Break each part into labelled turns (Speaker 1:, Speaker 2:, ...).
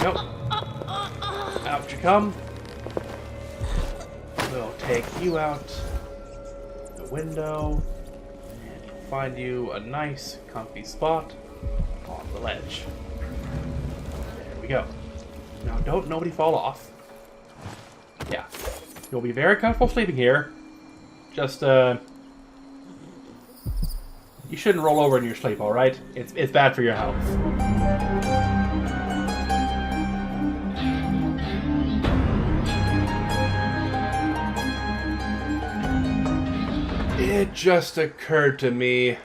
Speaker 1: go. Out you come. We'll take you out the window and find you a nice, comfy spot on the ledge. There we go. Now, don't nobody fall off. Yeah. You'll be very comfortable sleeping here. Just, you shouldn't roll over in your sleep, alright? It's bad for your health. It just occurred to me,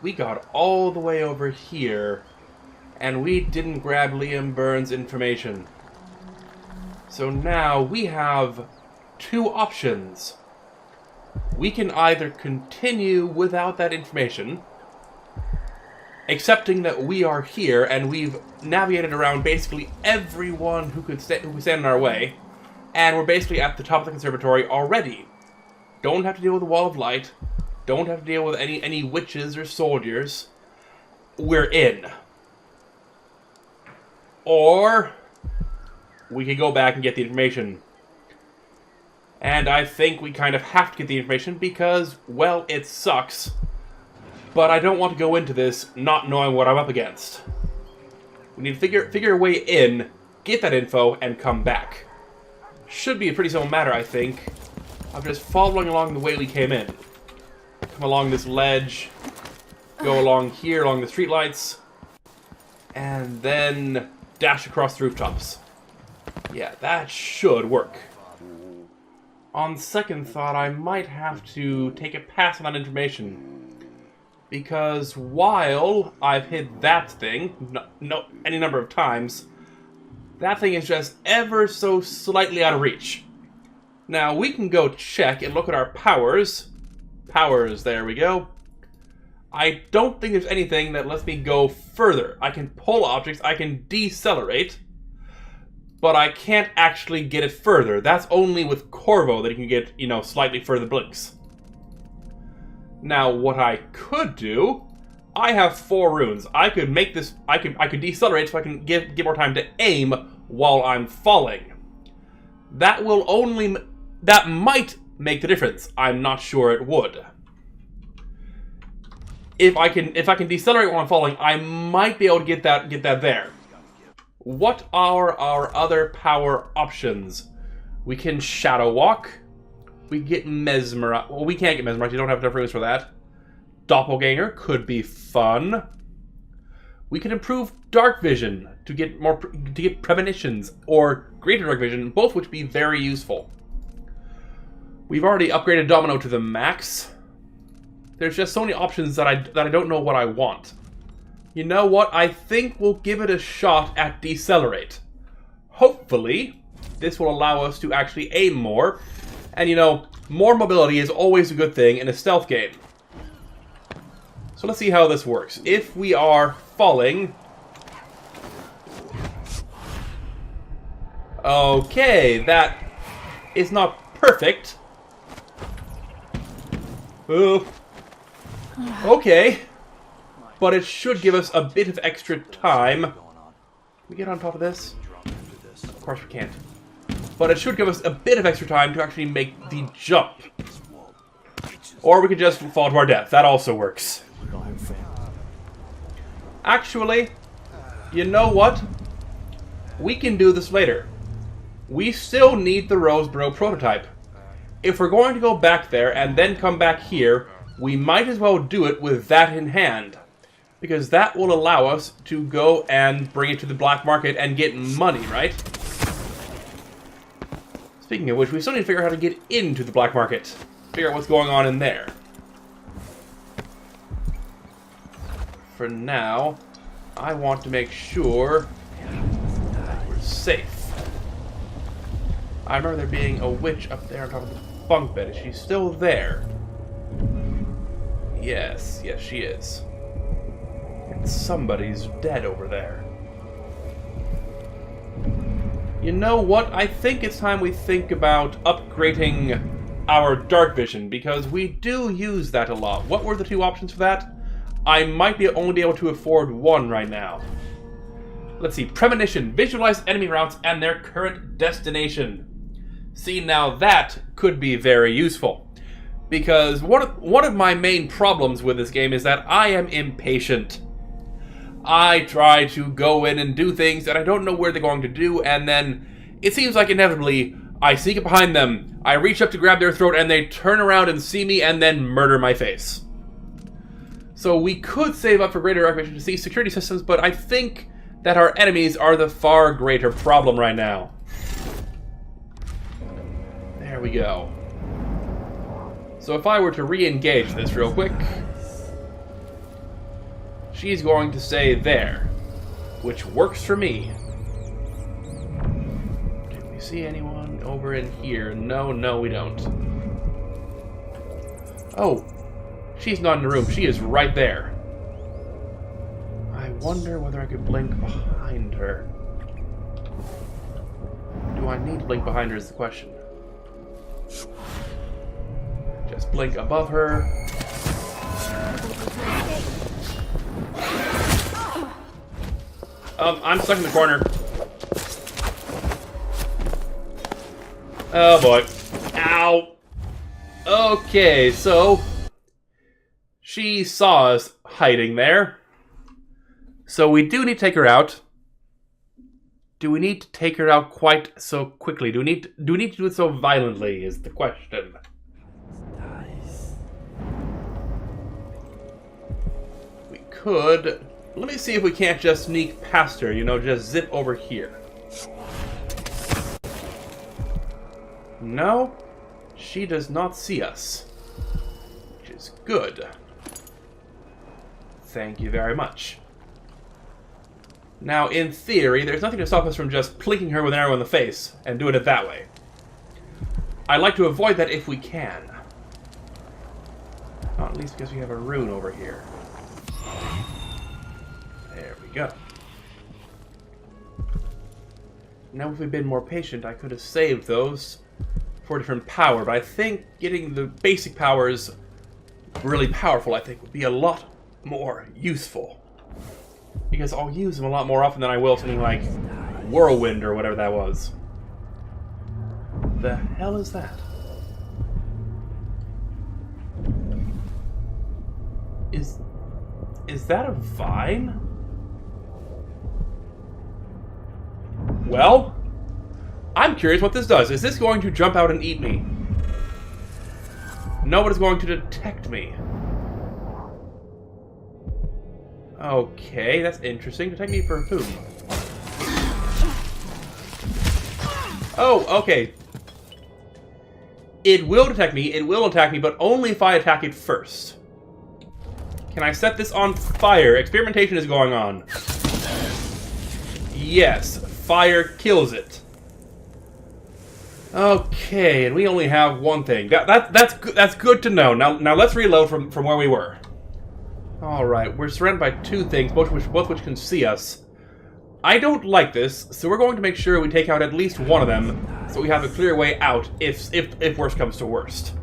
Speaker 1: we got all the way over here, and we didn't grab Liam Burns' information. So now we have two options. We can either continue without that information, accepting that we are here and we've navigated around basically everyone who could stand in our way, and we're basically at the top of the conservatory already. Don't have to deal with the Wall of Light. Don't have to deal with any witches or soldiers. We're in. Or we could go back and get the information. And I think we kind of have to get the information because, well, it sucks. But I don't want to go into this not knowing what I'm up against. We need to figure a way in, get that info, and come back. Should be a pretty simple matter, I think. I'm just following along the way we came in. Come along this ledge, go along here, along the streetlights, and then dash across the rooftops. Yeah, that should work. On second thought, I might have to take a pass on that information. Because while I've hit that thing, any number of times, that thing is just ever so slightly out of reach. Now, we can go check and look at our powers. Powers, there we go. I don't think there's anything that lets me go further. I can pull objects, I can decelerate, but I can't actually get it further. That's only with Corvo that you can get, slightly further blinks. Now, what I could do, I have 4 runes. I could make this, I could decelerate so I can give more time to aim while I'm falling. That might make the difference. I'm not sure it would. If I can decelerate while I'm falling, I might be able to get that there. What are our other power options? We can shadow walk. We get mesmerized. Well, we can't get mesmerized. You don't have enough runes for that. Doppelganger could be fun. We can improve dark vision to get premonitions or greater dark vision, both which would be very useful. We've already upgraded Domino to the max. There's just so many options that I don't know what I want. You know what? I think we'll give it a shot at Decelerate. Hopefully, this will allow us to actually aim more. And more mobility is always a good thing in a stealth game. So let's see how this works. If we are falling... Okay, that is not perfect. Okay. But it should give us a bit of extra time. Can we get on top of this? Of course we can't. But it should give us a bit of extra time to actually make the jump. Or we could just fall to our death. That also works. Actually, you know what? We can do this later. We still need the Roseboro prototype. If we're going to go back there and then come back here, we might as well do it with that in hand. Because that will allow us to go and bring it to the black market and get money, right? Speaking of which, we still need to figure out how to get into the black market. Figure out what's going on in there. For now, I want to make sure that we're safe. I remember there being a witch up there on top of the bunk bed. Is she still there? Yes, she is. And somebody's dead over there. You know what? I think it's time we think about upgrading our dark vision, because we do use that a lot. What were the 2 options for that? I might only be able to afford one right now. Let's see. Premonition. Visualize enemy routes and their current destination. See, now that could be very useful. Because one of my main problems with this game is that I am impatient. I try to go in and do things that I don't know where they're going to do, and then it seems like inevitably I sneak up behind them, I reach up to grab their throat, and they turn around and see me and then murder my face. So we could save up for greater recognition to see security systems, but I think that our enemies are the far greater problem right now. There we go. So if I were to re-engage this real quick, she's going to stay there, which works for me. Can we see anyone over in here? No, we don't. Oh, she's not in the room. She is right there. I wonder whether I could blink behind her. Do I need to blink behind her is the question. Just blink above her. I'm stuck in the corner. Oh boy. Ow. Okay, so she saw us hiding there. So we do need to take her out. Do we need to take her out quite so quickly? Do we need to do it so violently is the question. We could. Let me see if we can't just sneak past her, you know, just zip over here. No, she does not see us, which is good. Thank you very much. Now, in theory, there's nothing to stop us from just plinking her with an arrow in the face and doing it that way. I'd like to avoid that if we can. Not least because we have a rune over here. There we go. Now, if we'd been more patient, I could have saved those for a different power, but I think getting the basic powers really powerful, I think, would be a lot more useful. Because I'll use them a lot more often than I will something like Whirlwind or whatever that was. The hell is that? Is that a vine? Well, I'm curious what this does. Is this going to jump out and eat me? No, it is going to detect me. Okay, that's interesting. Detect me for whom? Oh, okay. It will detect me, it will attack me, but only if I attack it first. Can I set this on fire? Experimentation is going on. Yes, fire kills it. Okay, and we only have one thing. That's good to know. Now let's reload from where we were. Alright, we're surrounded by two things, both which can see us. I don't like this, so we're going to make sure we take out at least one of them, so we have a clear way out if worst comes to worst.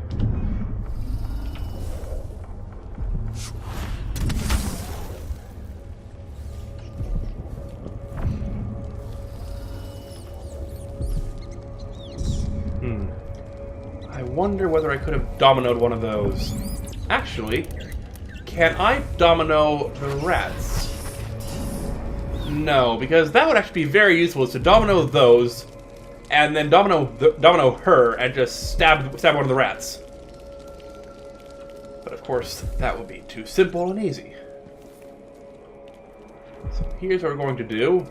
Speaker 1: I wonder whether I could have dominoed one of those. Actually, can I domino the rats? No, because that would actually be very useful, is to domino those, and then domino her, and just stab one of the rats. But of course, that would be too simple and easy. So here's what we're going to do.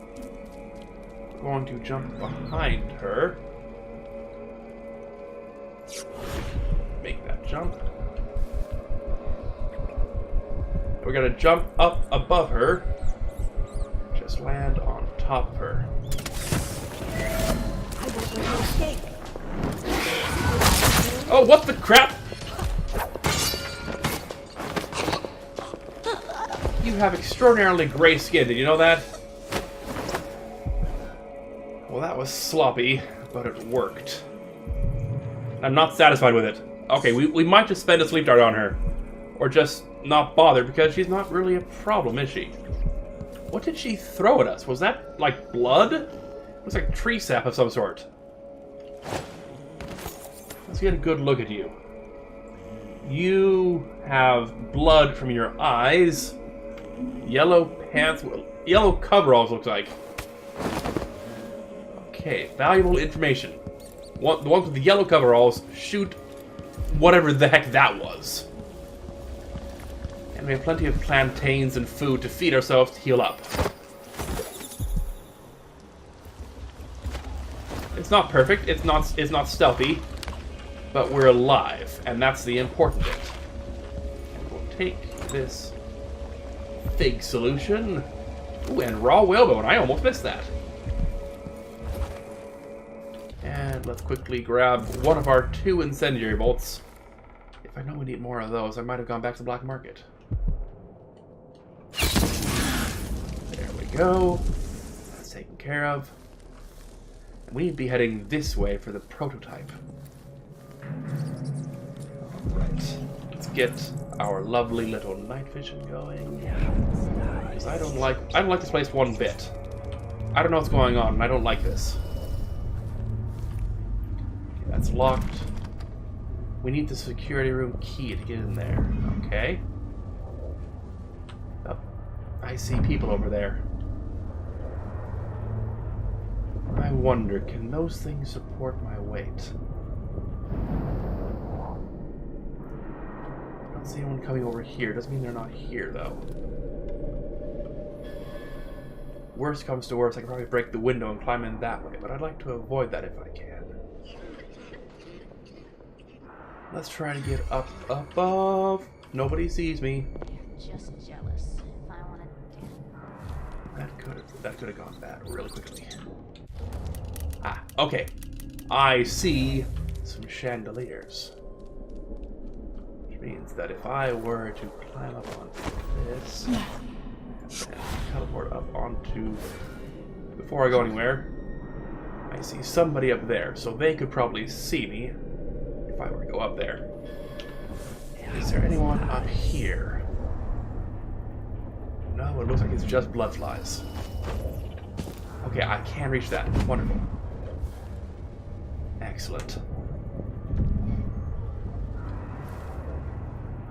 Speaker 1: We're going to jump behind her. Make that jump. We're gonna jump up above her. Just land on top of her. Oh, what the crap? You have extraordinarily gray skin, did you know that? Well, that was sloppy, but it worked. I'm not satisfied with it. Okay, we might just spend a sleep dart on her. Or just not bother, because she's not really a problem, is she? What did she throw at us? Was that, like, blood? It looks like tree sap of some sort. Let's get a good look at you. You have blood from your eyes. Yellow pants. Yellow coveralls, looks like. Okay, valuable information. The ones with the yellow coveralls shoot whatever the heck that was. And we have plenty of plantains and food to feed ourselves to heal up. It's not perfect, it's not stealthy, but we're alive, and that's the important bit. And we'll take this fig solution. Ooh, and raw whalebone, I almost missed that. And let's quickly grab one of our 2 incendiary bolts. If I know we need more of those, I might have gone back to the black market. There we go. That's taken care of. And we'd be heading this way for the prototype. Alright. Let's get our lovely little night vision going. Because I don't like this place one bit. I don't know what's going on, and I don't like this. Okay, that's locked. We need the security room key to get in there. Okay. Oh, I see people over there. I wonder, can those things support my weight? I don't see anyone coming over here. Doesn't mean they're not here, though. Worst comes to worst, I can probably break the window and climb in that way, but I'd like to avoid that if I can. Let's try to get up above. Nobody sees me.
Speaker 2: Just jealous. If I wanted
Speaker 1: That could have gone bad really quickly. Ah, okay. I see some chandeliers. Which means that if I were to climb up onto this and teleport up onto, before I go anywhere, I see somebody up there, so they could probably see me if I were to go up there. Is there anyone up here? No, it looks like it's just blood flies. Okay, I can reach that. Wonderful. Excellent.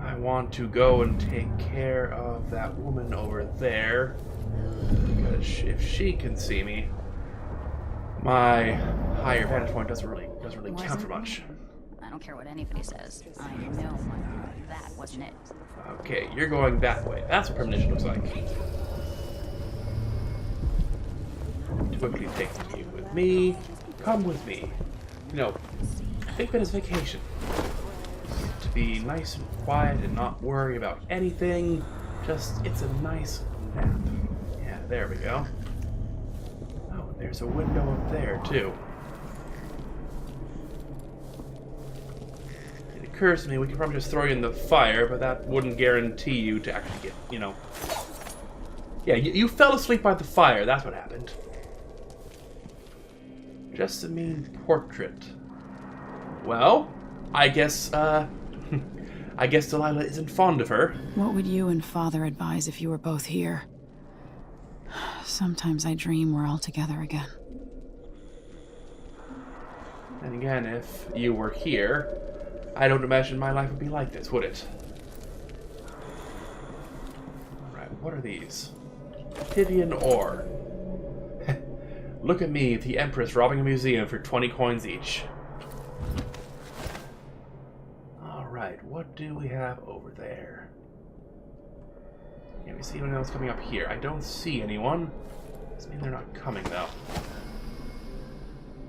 Speaker 1: I want to go and take care of that woman over there, because if she can see me, my higher vantage point doesn't really count for much.
Speaker 2: I don't care what anybody says. I know that wasn't it.
Speaker 1: Okay, you're going that way. That's what premonition looks like. Quickly take you with me. Come with me. You know, think of it as vacation. To be nice and quiet and not worry about anything. Just, it's a nice nap. Yeah, there we go. Oh, there's a window up there, too. It occurs to me we could probably just throw you in the fire, but that wouldn't guarantee you to actually get, you know... Yeah, you fell asleep by the fire, that's what happened. Just a mean portrait. Well, I guess Delilah isn't fond of her.
Speaker 3: What would you and Father advise if you were both here? Sometimes I dream we're all together again.
Speaker 1: And again, if you were here, I don't imagine my life would be like this, would it? Alright, what are these? Tivian ore. Look at me, the Empress, robbing a museum for 20 coins each. Alright, what do we have over there? Can we see anyone else coming up here? I don't see anyone. Doesn't mean they're not coming, though.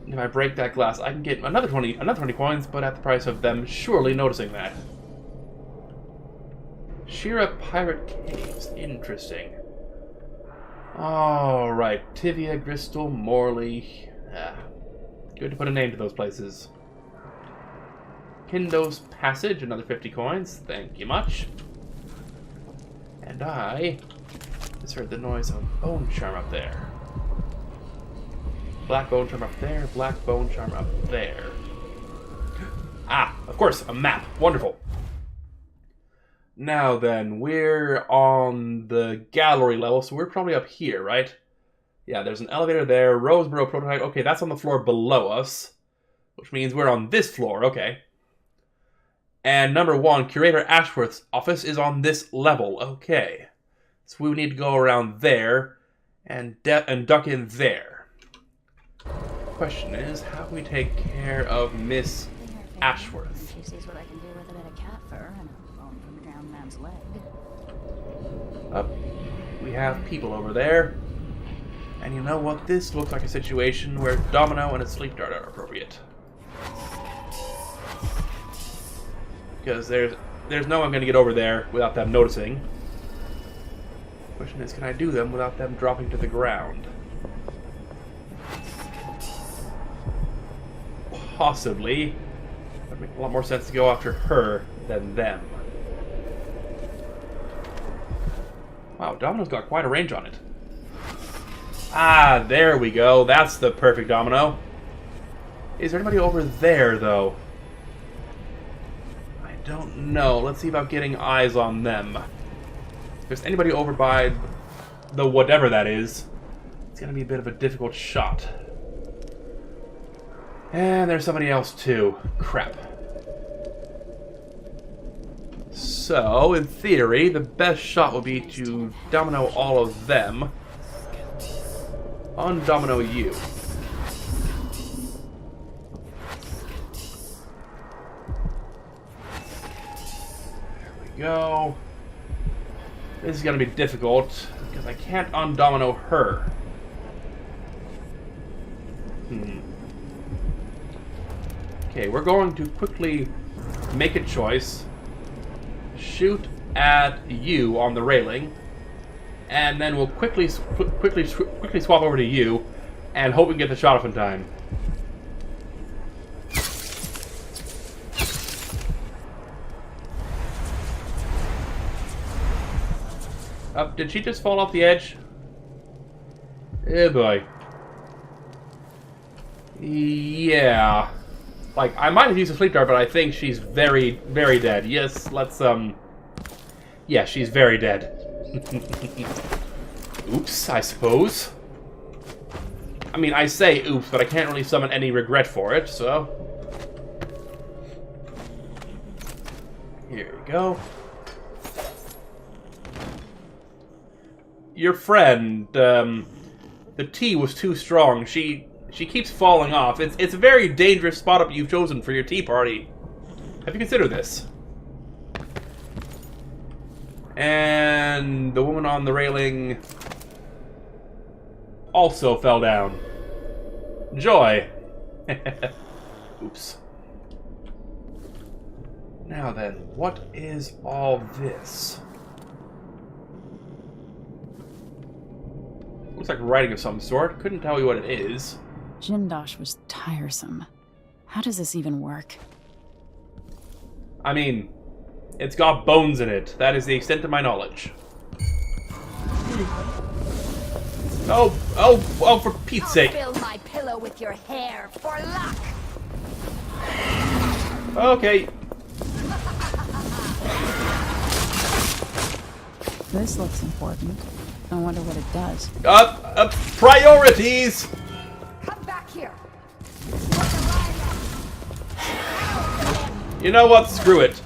Speaker 1: If I break that glass, I can get another 20 coins, but at the price of them surely noticing that. Shira Pirate Caves. Interesting. Alright, Tivia, Gristle, Morley. Good to put a name to those places. Kindo's Passage, another 50 coins. Thank you much. And I just heard the noise of Bone Charm up there. Black Bone Charm up there, Black Bone Charm up there. Ah, of course, a map. Wonderful. Now then, we're on the gallery level, so we're probably up here, right? Yeah, there's an elevator there. Roseboro prototype. Okay, that's on the floor below us. Which means we're on this floor. Okay. And number 1, Curator Ashworth's office is on this level. Okay. So we need to go around there and duck in there. Question is, how do we take care of Miss Ashworth?
Speaker 2: She sees what I can do with a bit of cat fur and a bone from a drowned man's leg.
Speaker 1: Up. We have people over there. And you know what? This looks like a situation where Domino and a sleep dart are appropriate. Because there's no one going to get over there without them noticing. Question is, can I do them without them dropping to the ground? Possibly. It would make a lot more sense to go after her than them. Wow, Domino's got quite a range on it. Ah, there we go. That's the perfect Domino. Is there anybody over there, though? I don't know. Let's see about getting eyes on them. If there's anybody over by the whatever that is, it's going to be a bit of a difficult shot. And there's somebody else, too. Crap. So, in theory, the best shot would be to domino all of them. Undomino you. There we go. This is going to be difficult because I can't undomino her. Okay, we're going to quickly make a choice. Shoot at you on the railing, and then we'll quickly swap over to you, and hope we can get the shot off in time. Did she just fall off the edge? Oh boy. Yeah. Like, I might have used a sleep dart, but I think she's very, very dead. Yes, let's, yeah, she's very dead. Oops, I suppose. I mean, I say oops, but I can't really summon any regret for it, so... Here we go. Your friend, the tea was too strong. She keeps falling off. It's a very dangerous spot up you've chosen for your tea party. Have you considered this? And the woman on the railing also fell down. Joy. Oops. Now then, what is all this? Looks like writing of some sort. Couldn't tell you what it is.
Speaker 3: Jindosh was tiresome. How does this even work?
Speaker 1: I mean, it's got bones in it. That is the extent of my knowledge. Oh, for Pete's sake.
Speaker 2: Fill my pillow with your hair for luck.
Speaker 1: Okay.
Speaker 3: This looks important. I wonder what it does.
Speaker 1: Priorities!
Speaker 2: Come back here.
Speaker 1: You know what? Screw it.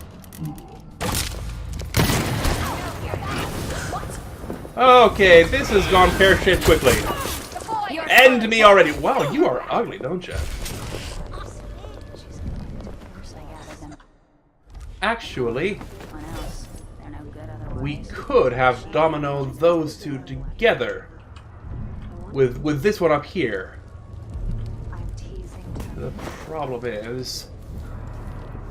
Speaker 1: Okay, this has gone pear-shaped quickly. End me already. Wow, you are ugly, don't you? Actually, we could have dominoed those two together. With this one up here. The problem is...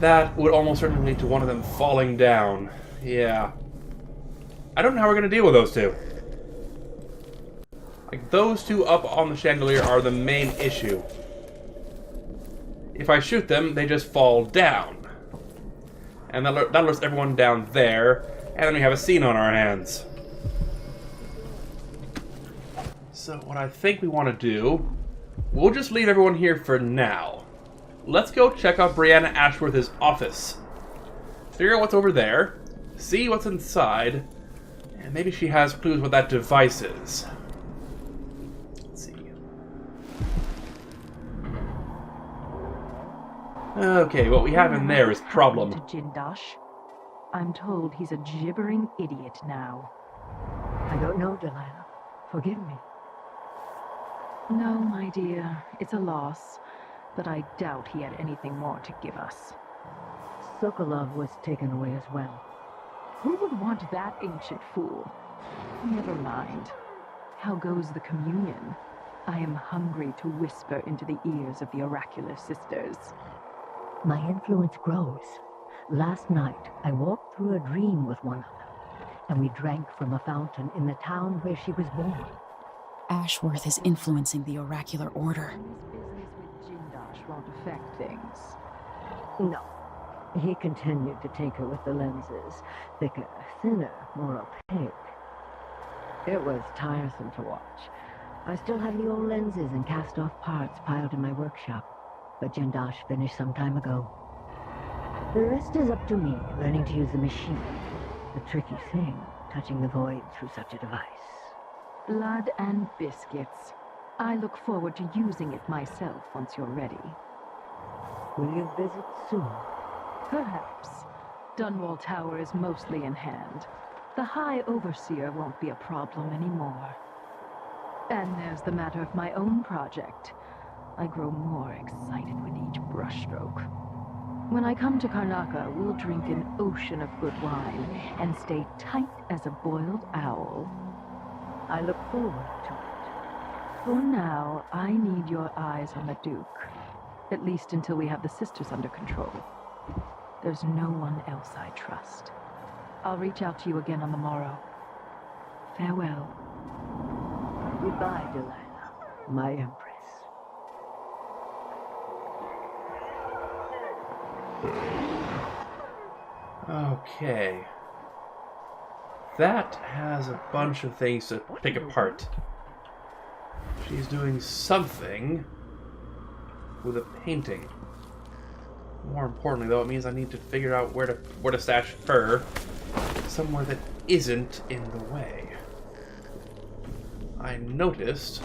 Speaker 1: that would almost certainly lead to one of them falling down. Yeah. I don't know how we're going to deal with those two. Like, those two up on the chandelier are the main issue. If I shoot them, they just fall down. And that alerts everyone down there, and then we have a scene on our hands. So what I think we want to do, we'll just leave everyone here for now. Let's go check out Brianna Ashworth's office. Figure out what's over there. see what's inside, and maybe she has clues what that device is. Let's see. Okay, what we have in there is problem.
Speaker 4: To Jindosh? I'm told he's a gibbering idiot now.
Speaker 5: I don't know, Delilah. Forgive me.
Speaker 4: No, my dear, it's a loss, but I doubt he had anything more to give us.
Speaker 5: Sokolov was taken away as well.
Speaker 4: Who would want that ancient fool? Never mind. How goes the communion? I am hungry to whisper into the ears of the oracular sisters.
Speaker 5: My influence grows. Last night, I walked through a dream with one of them, and we drank from a fountain in the town where she was born.
Speaker 3: Ashworth is influencing the oracular order.
Speaker 4: His business with Jindosh won't affect things.
Speaker 5: No. He continued to take her with the lenses. Thicker, thinner, more opaque. It was tiresome to watch. I still have the old lenses and cast-off parts piled in my workshop, but Jindosh finished some time ago. The rest is up to me, learning to use the machine. The tricky thing, touching the void through such a device.
Speaker 4: Blood and biscuits. I look forward to using it myself once you're ready.
Speaker 5: Will you visit soon?
Speaker 4: Perhaps. Dunwall Tower is mostly in hand. The High Overseer won't be a problem anymore. And there's the matter of my own project. I grow more excited with each brushstroke. When I come to Karnaca, we'll drink an ocean of good wine and stay tight as a boiled owl.
Speaker 5: I look forward to it.
Speaker 4: For now, I need your eyes on the Duke. At least until we have the sisters under control. There's no one else I trust. I'll reach out to you again on the morrow. Farewell.
Speaker 5: Goodbye, Delilah, my empress.
Speaker 1: Okay. That has a bunch of things to pick apart. She's doing something with a painting. More importantly, though, it means I need to figure out where to stash her somewhere that isn't in the way. I noticed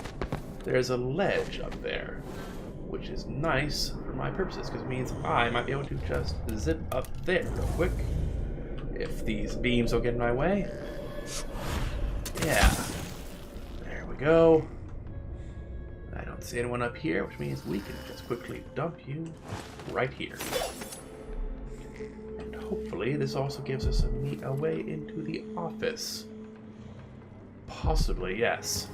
Speaker 1: there's a ledge up there, which is nice for my purposes, because it means I might be able to just zip up there real quick. If these beams don't get in my way. Yeah. There we go. I don't see anyone up here, which means we can just quickly dump you right here. And hopefully this also gives us a way into the office. Possibly, yes.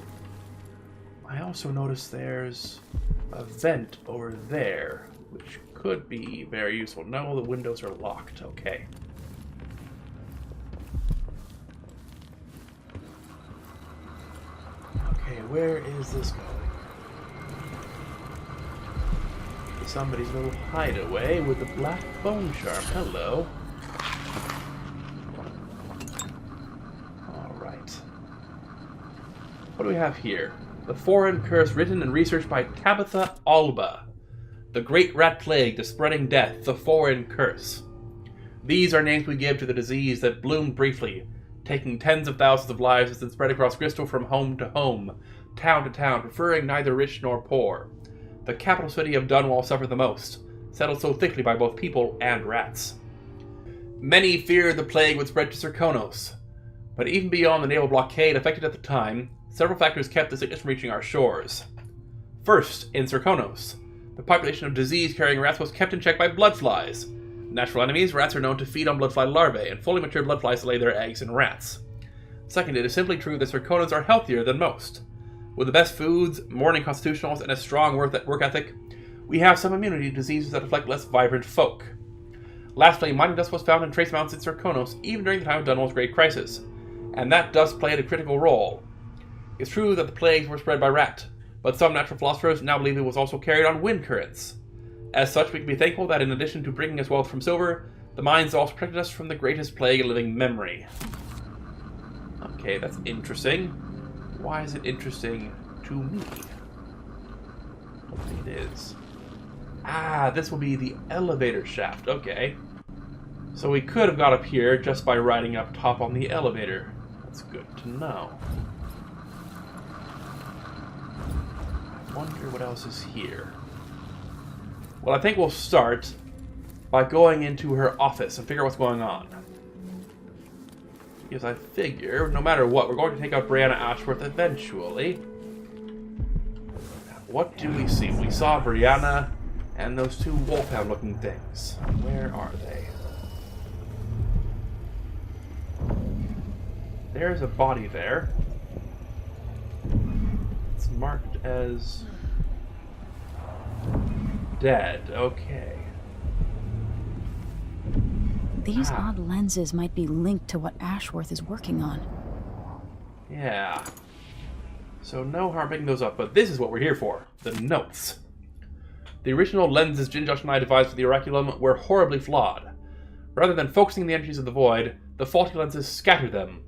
Speaker 1: I also noticed there's a vent over there, which could be very useful. No, the windows are locked. Okay. Okay, where is this going? Somebody's little hideaway with the black bone charm. Hello. Alright. What do we have here? The Foreign Curse, written and researched by Tabitha Alba. The Great Rat Plague, the Spreading Death, the Foreign Curse. These are names we give to the disease that bloomed briefly, taking tens of thousands of lives as it spread across Crystal from home to home, town to town, preferring neither rich nor poor. The capital city of Dunwall suffered the most, settled so thickly by both people and rats. Many feared the plague would spread to Serkonos, but even beyond the naval blockade affected at the time, several factors kept the sickness from reaching our shores. First, in Serkonos, the population of disease-carrying rats was kept in check by bloodflies. Natural enemies, rats are known to feed on bloodfly larvae, and fully mature bloodflies lay their eggs in rats. Second, it is simply true that Serkonans are healthier than most. With the best foods, morning constitutionals, and a strong work ethic, we have some immunity to diseases that afflict less vibrant folk. Lastly, mining dust was found in trace amounts in Serkonos even during the time of Dunwall's Great Crisis, and that dust played a critical role. It's true that the plagues were spread by rat, but some natural philosophers now believe it was also carried on wind currents. As such, we can be thankful that in addition to bringing us wealth from silver, the mines also protected us from the greatest plague in living memory. Okay, that's interesting. Why is it interesting to me? Hopefully it is. Ah, this will be the elevator shaft. Okay. So we could have got up here just by riding up top on the elevator. That's good to know. I wonder what else is here. Well, I think we'll start by going into her office and figure out what's going on. Because I figure, no matter what, we're going to take out Brianna Ashworth eventually. Now, what do we see? We saw Brianna and those two wolfhound-looking things. Where are they? There's a body there. It's marked as dead. Okay.
Speaker 3: These odd lenses might be linked to what Ashworth is working on.
Speaker 1: Yeah. So no harm picking those up, but this is what we're here for. The notes. The original lenses Jin, Josh, and I devised for the Oraculum were horribly flawed. Rather than focusing the energies of the void, the faulty lenses scattered them.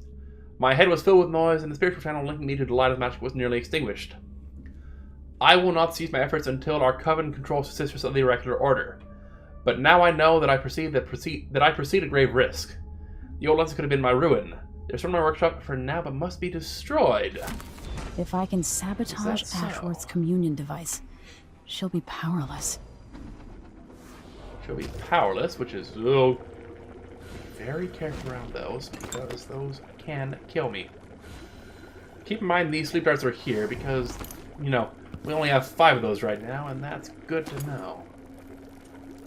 Speaker 1: My head was filled with noise, and the spiritual channel linking me to the light of magic was nearly extinguished. I will not cease my efforts until our coven controls the sisters of the Oracular Order. But now I know that I proceed at grave risk. The old lenses could have been my ruin. They're still in my workshop for now, but must be destroyed.
Speaker 3: If I can sabotage
Speaker 1: so?
Speaker 3: Ashworth's communion device, she'll be powerless.
Speaker 1: She'll be powerless, which is... Oh, very careful around those, because those can kill me. Keep in mind these sleep darts are here, because, you know, we only have 5 of those right now, and that's good to know.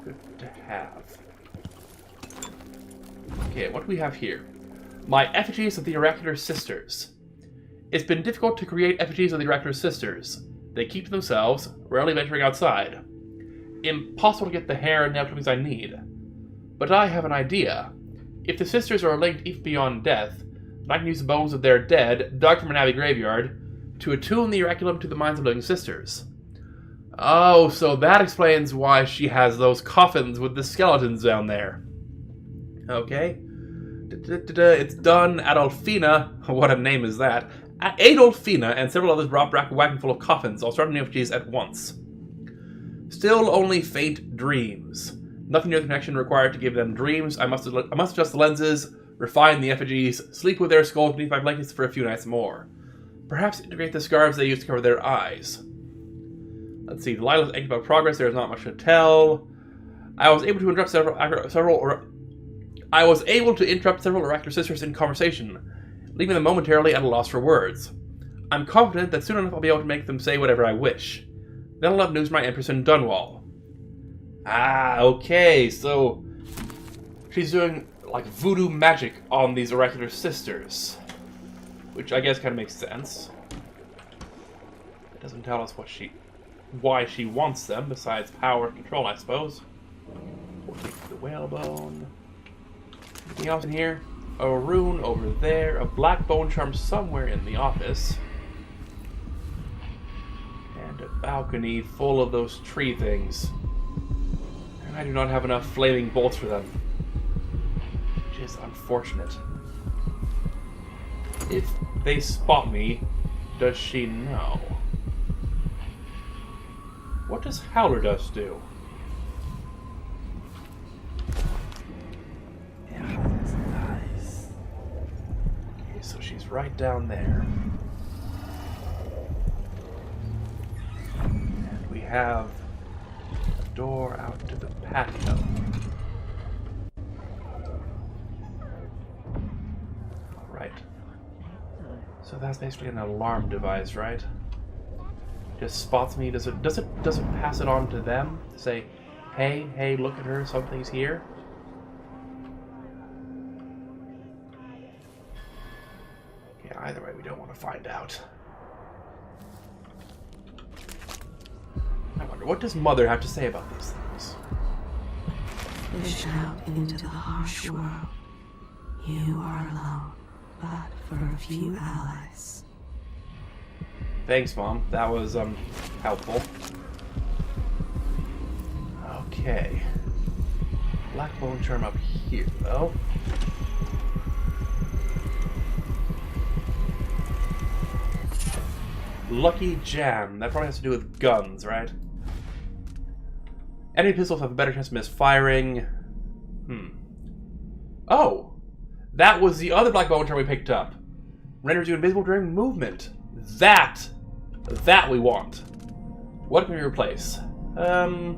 Speaker 1: Good to have. Okay, what do we have here? My effigies of the Oracular Sisters. It's been difficult to create effigies of the Oracular Sisters. They keep to themselves, rarely venturing outside. Impossible to get the hair and nail trimmings I need. But I have an idea. If the sisters are linked even beyond death, then I can use the bones of their dead, dug from an abbey graveyard, to attune the Oraculum to the minds of living sisters. Oh, so that explains why she has those coffins with the skeletons down there. Okay. It's done. Adolfina, what a name is that? Adolfina and several others brought back a wagon full of coffins, all starting effigies at once. Still only faint dreams. Nothing near the connection required to give them dreams. I must adjust the lenses, refine the effigies, sleep with their skulls beneath my blankets for a few nights more. Perhaps integrate the scarves they use to cover their eyes. Let's see, Delilah's anxious about progress, there's not much to tell. I was able to interrupt several Oracular Sisters in conversation, leaving them momentarily at a loss for words. I'm confident that soon enough I'll be able to make them say whatever I wish. Then I'll have news from my Empress in Dunwall. Ah, okay, so she's doing, like, voodoo magic on these Oracular Sisters. Which I guess kind of makes sense. It doesn't tell us why she wants them, besides power and control, I suppose. We'll take the whalebone. Anything else in here? A rune over there, a black bone charm somewhere in the office. And a balcony full of those tree things. And I do not have enough flaming bolts for them. Which is unfortunate. If they spot me, does she know? What does Howler Dust do? Yeah, that's nice. Okay, so she's right down there. And we have a door out to the patio. Right. So that's basically an alarm device, right? Just spots me. Does it pass it on to them to say, hey, look at her, something's here? Okay, either way, we don't want to find out. I wonder, what does Mother have to say about these things?
Speaker 6: Fish out into the harsh world. You are alone, but for a few allies.
Speaker 1: Thanks, Mom. That was, helpful. Okay. Black bone charm up here, though. Lucky Jam. That probably has to do with guns, right? Enemy pistols have a better chance of misfiring. Oh! That was the other black bone charm we picked up. Renders you invisible during movement. That we want. What can we replace? That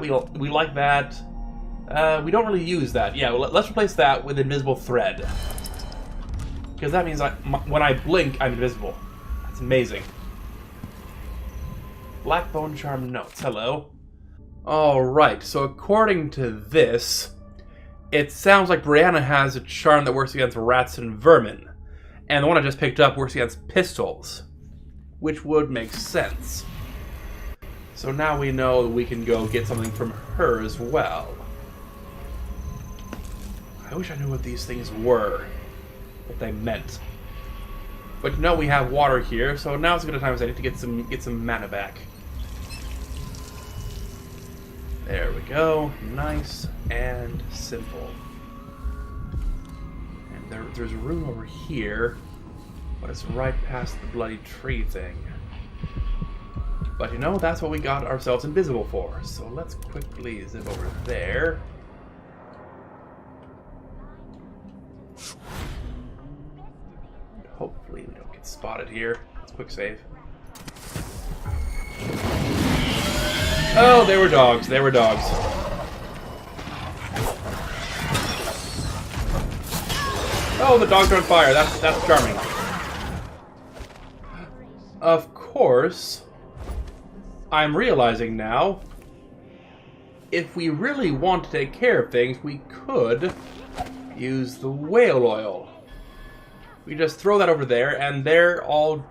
Speaker 1: we like that. We don't really use that. Yeah, well, let's replace that with invisible thread. Because that means when I blink, I'm invisible. That's amazing. Black bone charm notes. Hello. Alright, so according to this, it sounds like Brianna has a charm that works against rats and vermin. And the one I just picked up works against pistols. Which would make sense. So now we know that we can go get something from her as well. I wish I knew what these things were. What they meant. But no, we have water here, so now's as good a time as I need to get some mana back. There we go. Nice and simple. And there's a room over here, but it's right past the bloody tree thing. But you know, that's what we got ourselves invisible for. So let's quickly zip over there. And hopefully we don't get spotted here. Let's quick save. Oh, they were dogs. They were dogs. Oh, the dogs are on fire. That's charming. Of course, I'm realizing now, if we really want to take care of things, we could use the whale oil. We just throw that over there, and they're all...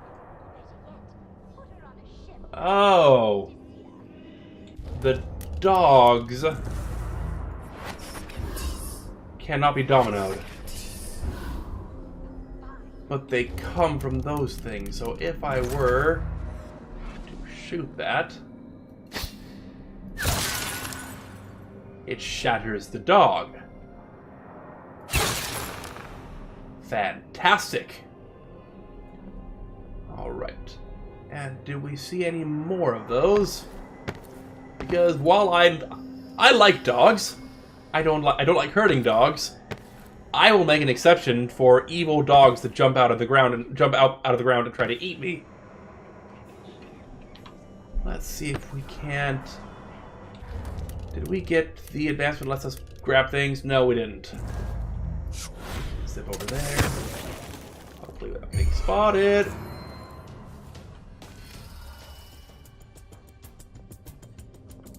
Speaker 1: Oh. The dogs cannot be dominoed. But they come from those things, so if I were to shoot that, it shatters the dog. Fantastic! Alright. And do we see any more of those? Because while I like dogs, I don't like hurting dogs. I will make an exception for evil dogs that jump out of the ground and try to eat me. Let's see if we can't. Did we get the advancement that lets us grab things? No, we didn't. Zip over there. Hopefully without being spotted.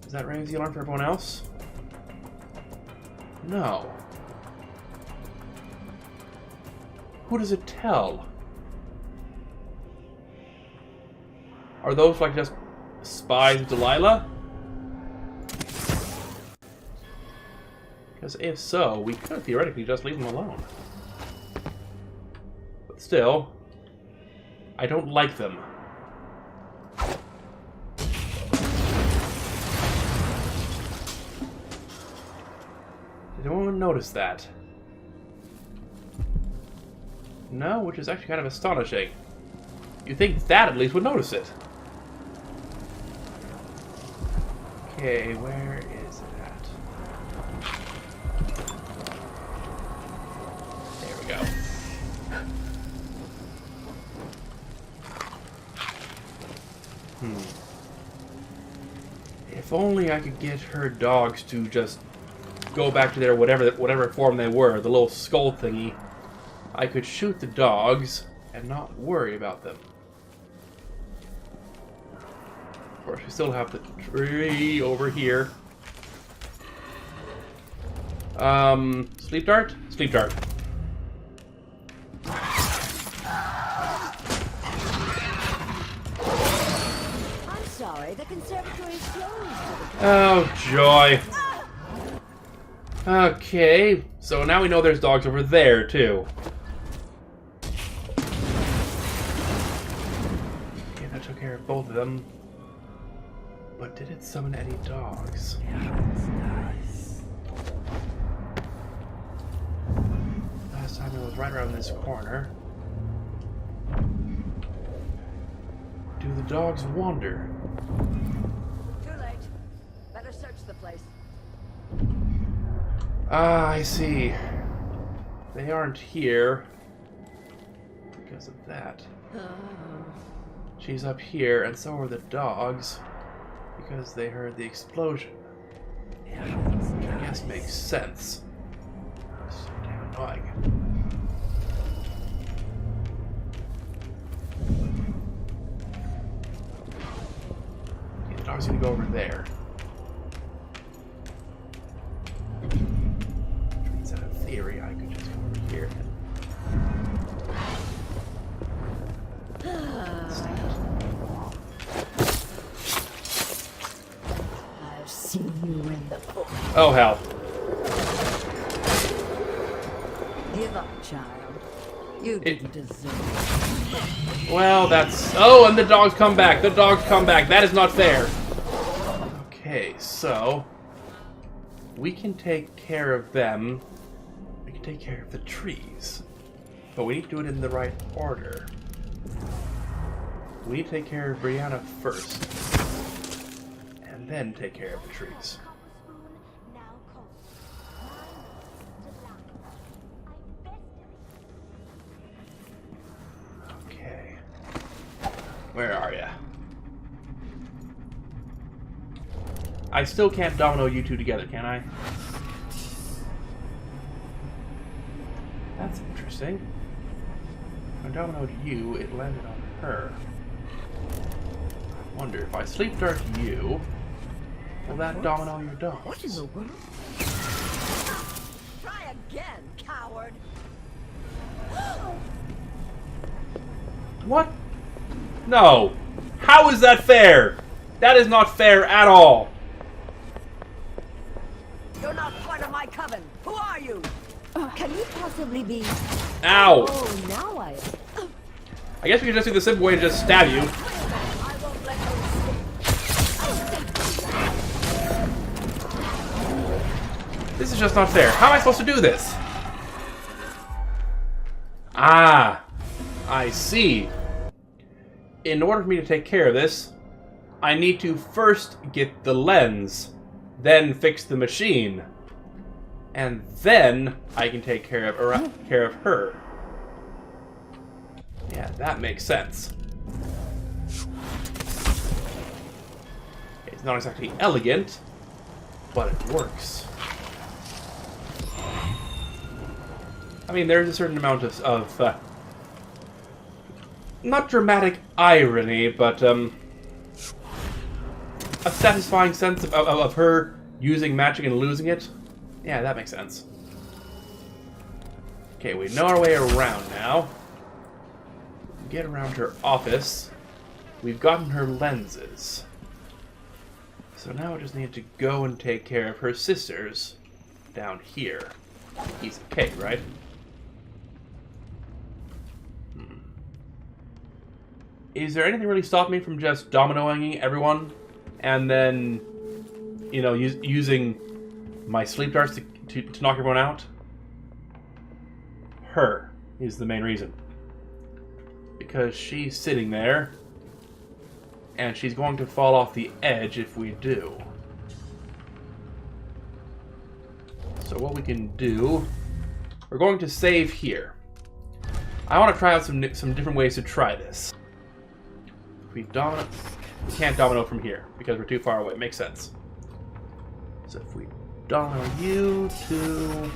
Speaker 1: Does that raise the alarm for everyone else? No. Who does it tell? Are those like just spies of Delilah? Because if so, we could theoretically just leave them alone. But still, I don't like them. Did anyone notice that? No, which is actually kind of astonishing. You'd think that at least would notice it. Okay, where is it at? There we go. If only I could get her dogs to just go back to their whatever form they were, the little skull thingy. I could shoot the dogs and not worry about them. Of course, we still have the tree over here. Sleep dart? Sleep dart.
Speaker 5: I'm sorry, the conservatory is closed.
Speaker 1: Oh, joy. Okay, so now we know there's dogs over there, too. Okay, that took care of both of them. But did it summon any dogs? Last time it was right around this corner. Do the dogs wander?
Speaker 5: Too late. Better search the place.
Speaker 1: Ah, I see. They aren't here because of that. She's up here, and so are the dogs because they heard the explosion. Yeah, which I guess makes sense. So damn annoying. Okay, the dog's gonna go over there. Which means that in theory I could just go over here and
Speaker 5: I've seen you in the book.
Speaker 1: oh hell.
Speaker 5: Give up, child. You didn't deserve it.
Speaker 1: Well, that's... Oh, and the dogs come back. The dogs come back. That is not fair. Okay, so... we can take care of them. We can take care of the trees. But we need to do it in the right order. We need to take care of Brianna first. And then take care of the trees. Okay. Where are ya? I still can't domino you two together, can I? That's interesting. When I dominoed you, it landed on her. I wonder if I sleep dart you, will that domino your dogs?
Speaker 5: What in the world? Try again, coward.
Speaker 1: What? No. How is that fair? That is not fair at all.
Speaker 5: You're not part of my coven. Who are you? Can you possibly be...
Speaker 1: Ow.
Speaker 5: Oh, now
Speaker 1: I guess we could just do the simple way and just stab you.
Speaker 5: I won't let you
Speaker 1: This is just not fair. How am I supposed to do this? Ah. I see. In order for me to take care of this, I need to first get the lens, then fix the machine, and then I can take care of her. Yeah, that makes sense. It's not exactly elegant, but it works. I mean, there's a certain amount of not dramatic irony, but a satisfying sense of her using magic and losing it. Yeah, that makes sense. Okay, we know our way around now. Get around her office. We've gotten her lenses. So now we just need to go and take care of her sisters down here. Piece of cake, right? Is there anything really stopping me from just dominoing everyone and then, you know, using my sleep darts to knock everyone out? Her is the main reason. Because she's sitting there, and she's going to fall off the edge if we do. So what we can do, we're going to save here. I want to try out some different ways to try this. If we domino, we can't domino from here because we're too far away. Makes sense. So if we domino you two,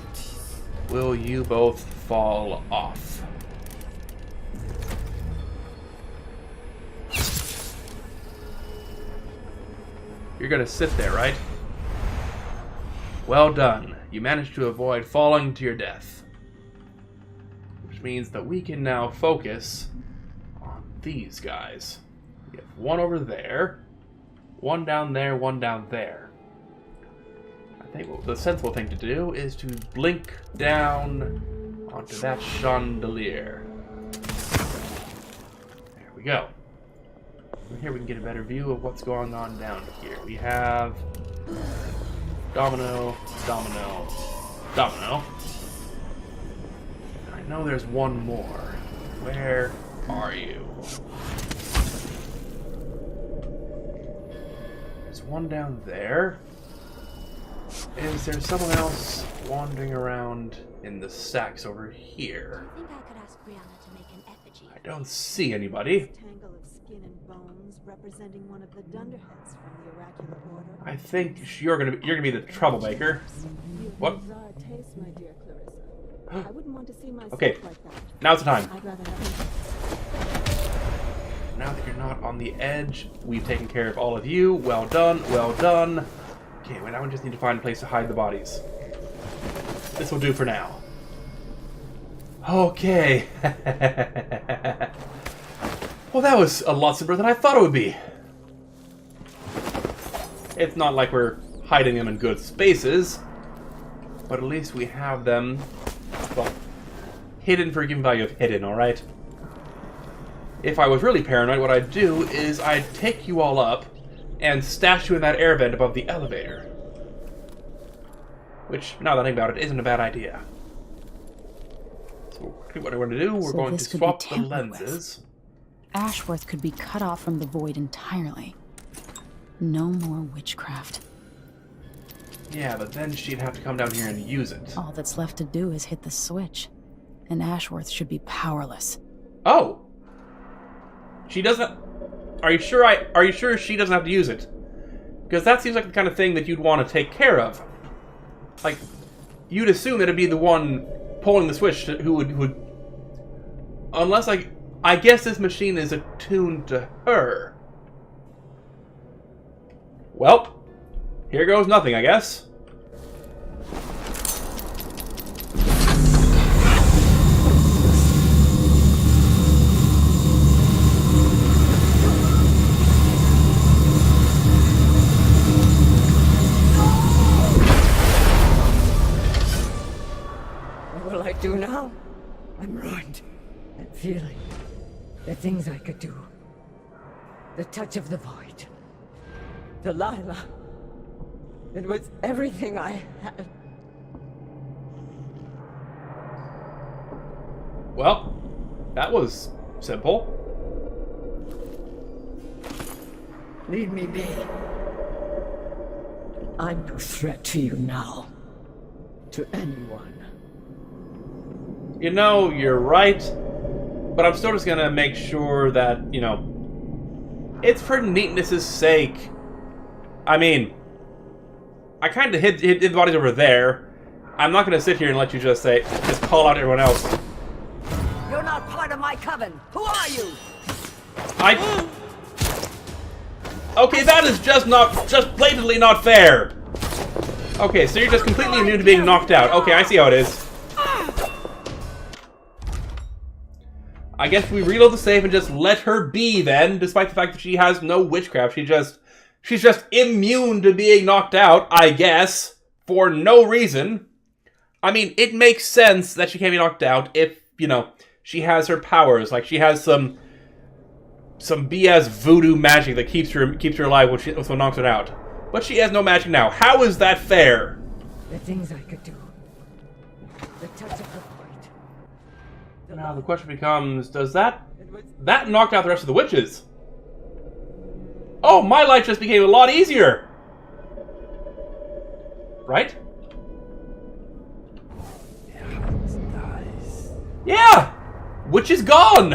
Speaker 1: will you both fall off? You're gonna sit there, right? Well done. You managed to avoid falling to your death. Which means that we can now focus on these guys. We have one over there, one down there, one down there. I think what the sensible thing to do is to blink down onto that chandelier. There we go. From here we can get a better view of what's going on down here. We have domino, domino, domino. I know there's one more. Where are you? There's one down there. Is there someone else wandering around in the stacks over here?
Speaker 7: I think I could ask Brianna to make an effigy.
Speaker 1: I don't see anybody.
Speaker 8: Tangle of skin and bones representing one of the Dunderheads from the oracular order.
Speaker 1: I think you're gonna be the troublemaker. What?
Speaker 8: Bizarre taste, my dear Clarissa. I wouldn't want to see myself
Speaker 1: Okay,
Speaker 8: like that.
Speaker 1: now's the time.
Speaker 8: I'd rather have
Speaker 1: Now that you're not on the edge, we've taken care of all of you. Well done, well done. Okay, well, now we just need to find a place to hide the bodies. This will do for now. Okay. Well, that was a lot simpler than I thought it would be. It's not like we're hiding them in good spaces, but at least we have them, well, hidden for a given value of hidden, alright? If I was really paranoid, what I'd do is I'd take you all up and stash you in that air vent above the elevator. Which, now that I think about it, isn't a bad idea. So what we're going to do, we're going to swap the lenses.
Speaker 3: Ashworth could be cut off from the void entirely. No more witchcraft.
Speaker 1: Yeah, but then she'd have to come down here and use it.
Speaker 3: All that's left to do is hit the switch. And Ashworth should be powerless.
Speaker 1: Oh! She doesn't... Are you sure she doesn't have to use it? Because that seems like the kind of thing that you'd want to take care of. Like, you'd assume that it'd be the one pulling the switch who would... Unless, I guess this machine is attuned to her. Well, here goes nothing, I guess.
Speaker 5: What will I do now? I'm ruined. That feeling. The things I could do. The touch of the void. Delilah. It was everything I had.
Speaker 1: Well, that was simple.
Speaker 5: Leave me be. I'm no threat to you now. To anyone.
Speaker 1: You know, you're right. But I'm still just gonna make sure that, you know, it's for neatness' sake. I mean, I kind of hid the bodies over there. I'm not gonna sit here and let you just call out everyone else.
Speaker 5: You're not part of my coven. Who are you?
Speaker 1: Okay, that is just blatantly not fair. Okay, so you're just completely immune to being knocked out. Okay, I see how it is. I guess we reload the save and just let her be then, despite the fact that she has no witchcraft. She's just immune to being knocked out, I guess, for no reason. I mean, it makes sense that she can't be knocked out if, you know, she has her powers. Like, she has some BS voodoo magic that keeps her alive when someone knocks her out. But she has no magic now. How is that fair?
Speaker 5: The things I could do. The touch of the void.
Speaker 1: Now the question becomes, does that knocked out the rest of the witches? Oh, my life just became a lot easier! Right? Yeah! Witch is gone!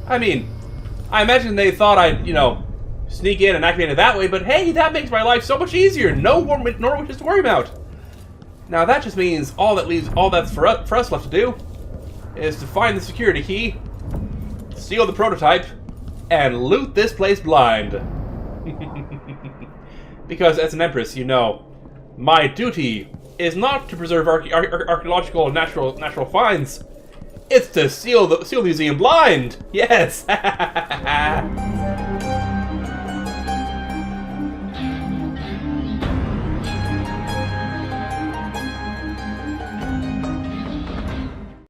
Speaker 1: I mean, I imagine they thought I'd, you know, sneak in and activate it that way, but hey, that makes my life so much easier! No more witches to worry about! Now that just means all that's for us left to do is to find the security key, steal the prototype, and loot this place blind. Because as an empress, you know, my duty is not to preserve archaeological and natural finds. It's to seal the museum blind. Yes.